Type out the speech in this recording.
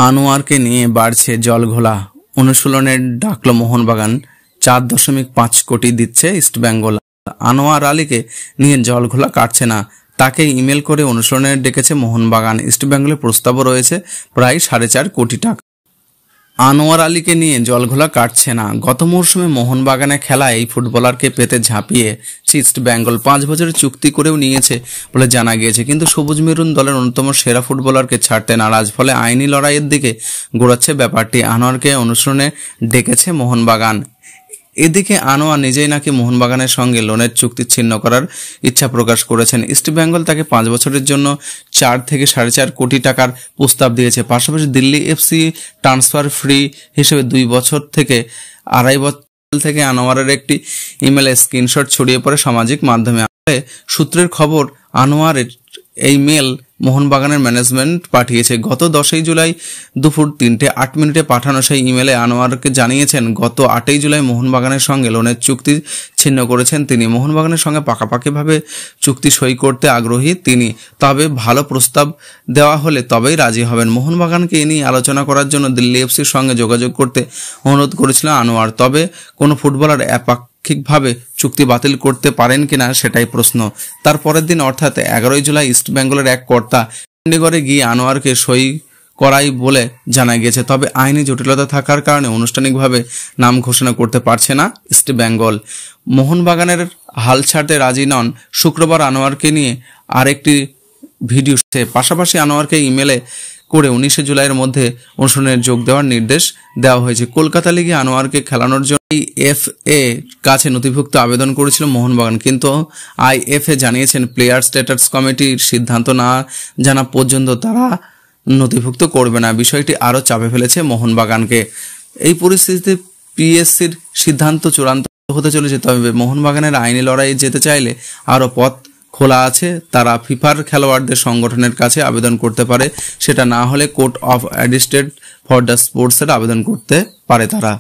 আনোয়ারকে নিয়ে বাড়ছে জলঘোলা। অনুশীলনের ডাকল মোহনবাগান। 4.5 কোটি দিচ্ছে ইস্টবেঙ্গল। আনোয়ার আলীকে নিয়ে জলঘোলা কাটছে না, তাকে ইমেল করে অনুশীলনে ডেকেছে মোহনবাগান। ইস্টবেঙ্গলের প্রস্তাবও রয়েছে প্রায় 4.5 কোটি টাকা। আনোয়ার আলীকে নিয়ে জলঘোলা কাটছে না। গত মরশুমে মোহনবাগানে খেলা এই ফুটবলারকে পেতে ঝাঁপিয়ে ইস্টবেঙ্গল 5 বছরের চুক্তি করেও নিয়েছে বলে জানা গিয়েছে, কিন্তু সবুজ মেরুন দলের অন্যতম সেরা ফুটবলারকে ছাড়তে নারাজ, ফলে আইনি লড়াইয়ের দিকে গোড়াচ্ছে ব্যাপারটি। আনোয়ারকে অনুশীলনে ডেকেছে মোহনবাগান। এদিকে আনোয়ার নিজেই নাকি মোহনবাগানের সঙ্গে লোনের চুক্তি ছিন্ন করার ইচ্ছা প্রকাশ করেছেন। ইস্টবেঙ্গল তাকে 5 বছরের জন্য 4 থেকে 4.5 কোটি টাকার প্রস্তাব দিয়েছে। পাশাপাশি দিল্লি এফসি ট্রান্সফার ফ্রি হিসেবে 2 বছর থেকে 2.5 বছর থেকে আনোয়ারের একটি ইমেলের স্ক্রিনশট ছড়িয়ে পড়ে সামাজিক মাধ্যমে। সূত্রের খবর, আনোয়ারের এই মেল মোহনবাগানের ম্যানেজমেন্ট পাঠিয়েছে। গত 10 জুলাই দুপুর 3:08 পাঠানো সেই ইমেলে আনোয়ারকে জানিয়েছেন গত 8 জুলাই মোহনবাগানের সঙ্গে লোনের চুক্তি ছিন্ন করেছেন তিনি। মোহনবাগানের সঙ্গে পাকাপাকিভাবে চুক্তি সই করতে আগ্রহী তিনি, তবে ভালো প্রস্তাব দেওয়া হলে তবেই রাজি হবেন। মোহনবাগানকে এ নিয়ে আলোচনা করার জন্য দিল্লি এফসির সঙ্গে যোগাযোগ করতে অনুরোধ করেছিলেন আনোয়ার, তবে কোনো ফুটবলার ঠিকভাবে চুক্তি বাতিল করতে পারেন কিনা সেটাই প্রশ্ন। তার পরের দিন অর্থাৎ 11 জুলাই ইস্টবেঙ্গলের এক কর্তা চণ্ডীগড়ে গিয়ে আনোয়ারকে সই করাই বলে জানা গিয়েছে, তবে আইনি জটিলতা থাকার কারণে আনুষ্ঠানিকভাবে নাম ঘোষণা করতে পারছে না ইস্টবেঙ্গল। মোহনবাগানের হাল ছাড়তে রাজি নন। শুক্রবার আনোয়ারকে নিয়ে আরেকটি ভিডিও পাশাপাশি আনোয়ারকে ইমেলে করে 19 জুলাইয়ের মধ্যে অনুশীলনে যোগ দেওয়ার নির্দেশ দেওয়া হয়েছে। কলকাতা লিগে আনোয়ারকে খেলানোর জন্য আইএফএ কাছে নথিভুক্ত আবেদন করেছিল মোহনবাগান, কিন্তু আইএফএ জানিয়েছেন প্লেয়ার স্ট্যাটাস কমিটির সিদ্ধান্ত না জানা পর্যন্ত তারা নথিভুক্ত করবে না। বিষয়টি আরও চাপে ফেলেছে মোহনবাগানকে। এই পরিস্থিতিতে পিএসসির সিদ্ধান্ত চূড়ান্ত হতে চলেছে, তবে মোহনবাগানের আইনি লড়াইয়ে যেতে চাইলে আরও পথ খোলা আছে। তারা ফিফার খেলোয়াড়দের সংগঠনের কাছে আবেদন করতে পারে, সেটা না হলে কোর্ট অফ অ্যাডিস্টেড ফর দ্য স্পোর্টসের আবেদন করতে পারে তারা।